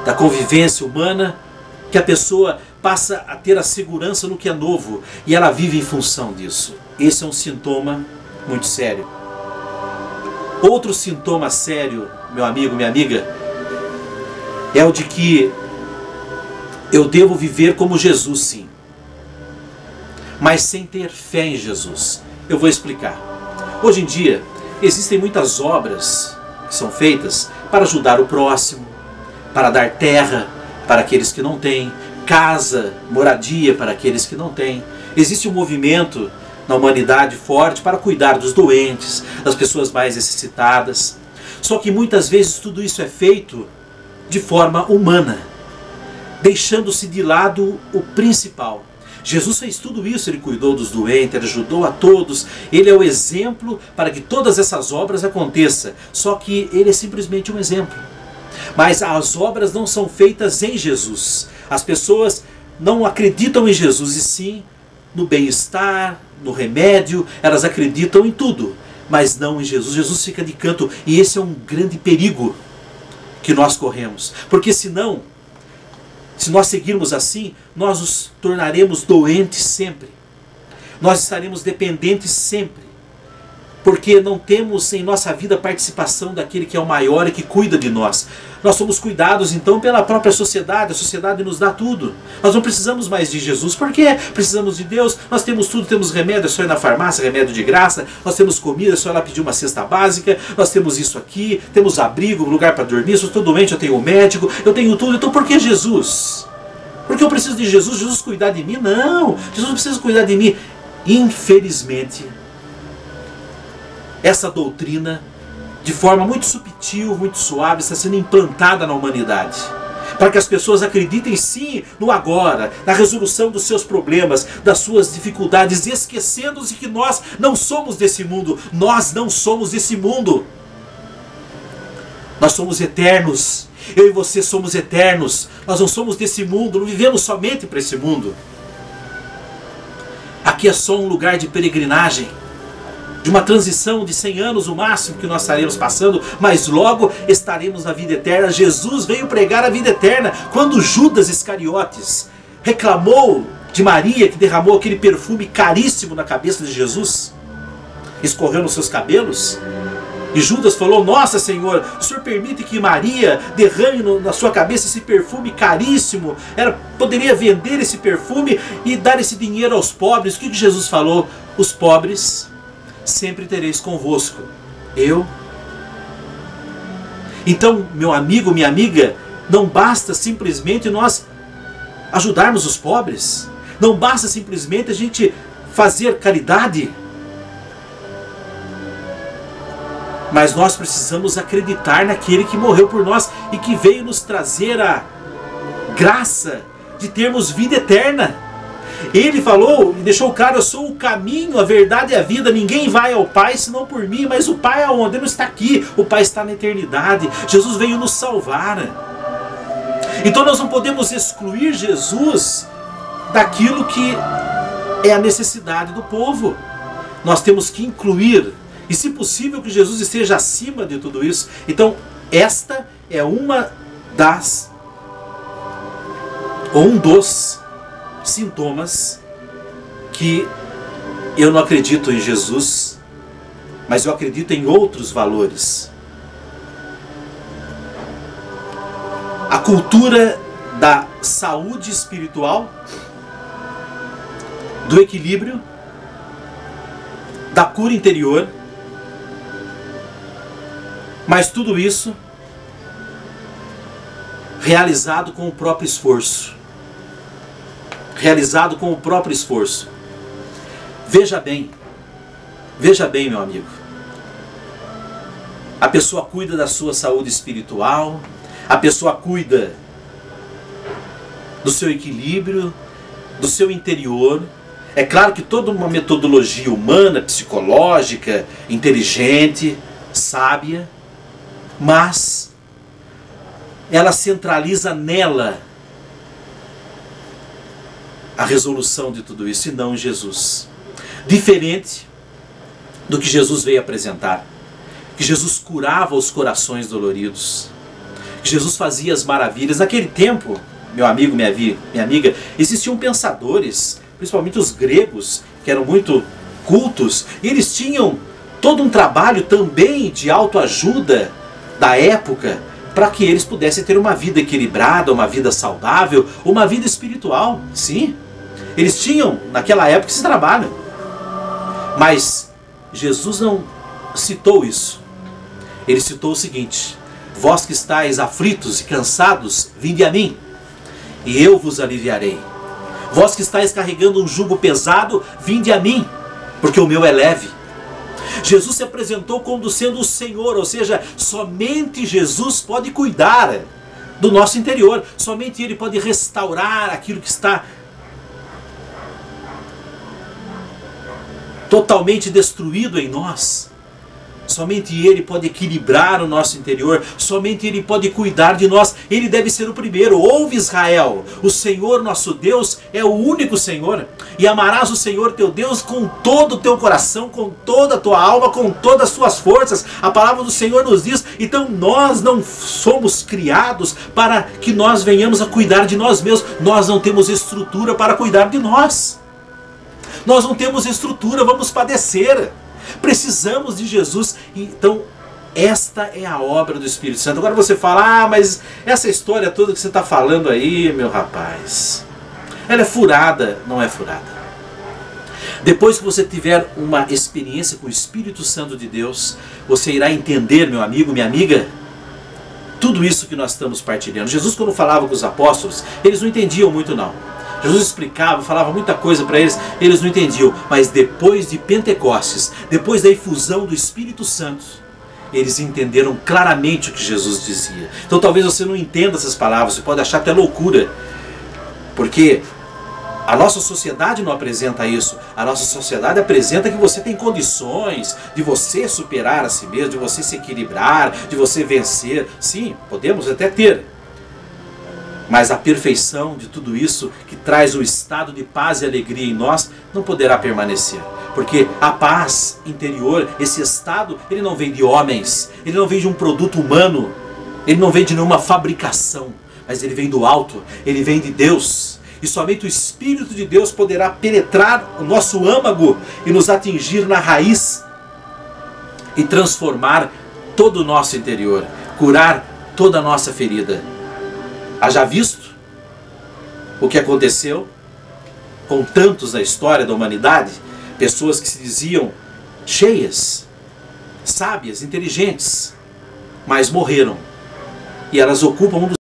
da convivência humana, que a pessoa passa a ter a segurança no que é novo e ela vive em função disso. Esse é um sintoma muito sério. Outro sintoma sério, meu amigo, minha amiga, é o de que eu devo viver como Jesus, sim, mas sem ter fé em Jesus. Eu vou explicar. Hoje em dia, existem muitas obras que são feitas para ajudar o próximo, para dar terra para aqueles que não têm, casa, moradia para aqueles que não têm. Existe um movimento na humanidade forte para cuidar dos doentes, das pessoas mais necessitadas. Só que muitas vezes tudo isso é feito de forma humana, deixando-se de lado o principal. Jesus fez tudo isso, ele cuidou dos doentes, ele ajudou a todos, ele é o exemplo para que todas essas obras aconteçam. Só que ele é simplesmente um exemplo. Mas as obras não são feitas em Jesus. As pessoas não acreditam em Jesus, e sim no bem-estar, no remédio. Elas acreditam em tudo, mas não em Jesus. Jesus fica de canto, e esse é um grande perigo que nós corremos. Porque senão, se nós seguirmos assim, nós nos tornaremos doentes sempre. Nós estaremos dependentes sempre. Porque não temos em nossa vida participação daquele que é o maior e que cuida de nós. Nós somos cuidados então pela própria sociedade, a sociedade nos dá tudo. Nós não precisamos mais de Jesus, porque precisamos de Deus, nós temos tudo, temos remédio, é só ir na farmácia, remédio de graça, nós temos comida, é só ir lá pedir uma cesta básica, nós temos isso aqui, temos abrigo, lugar para dormir, se eu estou doente eu tenho um médico, eu tenho tudo, então por que Jesus? Porque eu preciso de Jesus, Jesus cuidar de mim? Não, Jesus não precisa cuidar de mim. Infelizmente, essa doutrina, de forma muito sutil, muito suave, está sendo implantada na humanidade, para que as pessoas acreditem sim no agora, na resolução dos seus problemas, das suas dificuldades, esquecendo-se que nós não somos desse mundo. Nós não somos desse mundo. Nós somos eternos. Eu e você somos eternos. Nós não somos desse mundo, não vivemos somente para esse mundo. Aqui é só um lugar de peregrinagem, de uma transição de 100 anos o máximo que nós estaremos passando, mas logo estaremos na vida eterna. Jesus veio pregar a vida eterna. Quando Judas Iscariotes reclamou de Maria, que derramou aquele perfume caríssimo na cabeça de Jesus, escorreu nos seus cabelos, e Judas falou: nossa Senhor, o Senhor permite que Maria derrame na sua cabeça esse perfume caríssimo? Ela poderia vender esse perfume e dar esse dinheiro aos pobres. O que Jesus falou? Os pobres sempre tereis convosco. Eu. Então, meu amigo, minha amiga, não basta simplesmente nós ajudarmos os pobres. Não basta simplesmente a gente fazer caridade. Mas nós precisamos acreditar naquele que morreu por nós e que veio nos trazer a graça de termos vida eterna. Ele falou e deixou claro: eu sou o caminho, a verdade e a vida. Ninguém vai ao Pai senão por mim. Mas o Pai aonde? Ele não está aqui. O Pai está na eternidade. Jesus veio nos salvar. Então nós não podemos excluir Jesus daquilo que é a necessidade do povo. Nós temos que incluir. E se possível que Jesus esteja acima de tudo isso. Então esta é uma das, ou um dos sintomas que eu não acredito em Jesus, mas eu acredito em outros valores. A cultura da saúde espiritual, do equilíbrio, da cura interior, mas tudo isso realizado com o próprio esforço. Realizado com o próprio esforço. Veja bem, meu amigo. A pessoa cuida da sua saúde espiritual, a pessoa cuida do seu equilíbrio, do seu interior. É claro que toda uma metodologia humana, psicológica, inteligente, sábia, mas ela centraliza nela a resolução de tudo isso, e não em Jesus. Diferente do que Jesus veio apresentar, que Jesus curava os corações doloridos, Jesus fazia as maravilhas. Naquele tempo, meu amigo, minha amiga, existiam pensadores, principalmente os gregos, que eram muito cultos, e eles tinham todo um trabalho também de autoajuda da época, para que eles pudessem ter uma vida equilibrada, uma vida saudável, uma vida espiritual. Sim, eles tinham naquela época esse trabalho. Mas Jesus não citou isso. Ele citou o seguinte: vós que estáis aflitos e cansados, vinde a mim, e eu vos aliviarei. Vós que estáis carregando um jugo pesado, vinde a mim, porque o meu é leve. Jesus se apresentou como sendo o Senhor, ou seja, somente Jesus pode cuidar do nosso interior, somente Ele pode restaurar aquilo que está totalmente destruído em nós. Somente Ele pode equilibrar o nosso interior, somente Ele pode cuidar de nós. Ele deve ser o primeiro. Ouve, Israel, o Senhor nosso Deus é o único Senhor, e amarás o Senhor teu Deus com todo o teu coração, com toda a tua alma, com todas as tuas forças. A palavra do Senhor nos diz. Então nós não somos criados para que nós venhamos a cuidar de nós mesmos. Nós não temos estrutura para cuidar de nós. Nós não temos estrutura, vamos padecer. Precisamos de Jesus. Então esta é a obra do Espírito Santo. Agora você fala: ah, mas essa história toda que você está falando aí, meu rapaz, ela é furada. Não é furada. Depois que você tiver uma experiência com o Espírito Santo de Deus, você irá entender, meu amigo, minha amiga, tudo isso que nós estamos partilhando. Jesus, quando falava com os apóstolos, eles não entendiam muito não. Jesus explicava, falava muita coisa para eles, eles não entendiam. Mas depois de Pentecostes, depois da efusão do Espírito Santo, eles entenderam claramente o que Jesus dizia. Então talvez você não entenda essas palavras, você pode achar até loucura, porque a nossa sociedade não apresenta isso. A nossa sociedade apresenta que você tem condições de você superar a si mesmo, de você se equilibrar, de você vencer. Sim, podemos até ter. Mas a perfeição de tudo isso, que traz o estado de paz e alegria em nós, não poderá permanecer. Porque a paz interior, esse estado, ele não vem de homens, ele não vem de um produto humano, ele não vem de nenhuma fabricação, mas ele vem do alto, ele vem de Deus. E somente o Espírito de Deus poderá penetrar o nosso âmago e nos atingir na raiz e transformar todo o nosso interior, curar toda a nossa ferida. Haja visto o que aconteceu com tantos na história da humanidade, pessoas que se diziam cheias, sábias, inteligentes, mas morreram. E elas ocupam um dos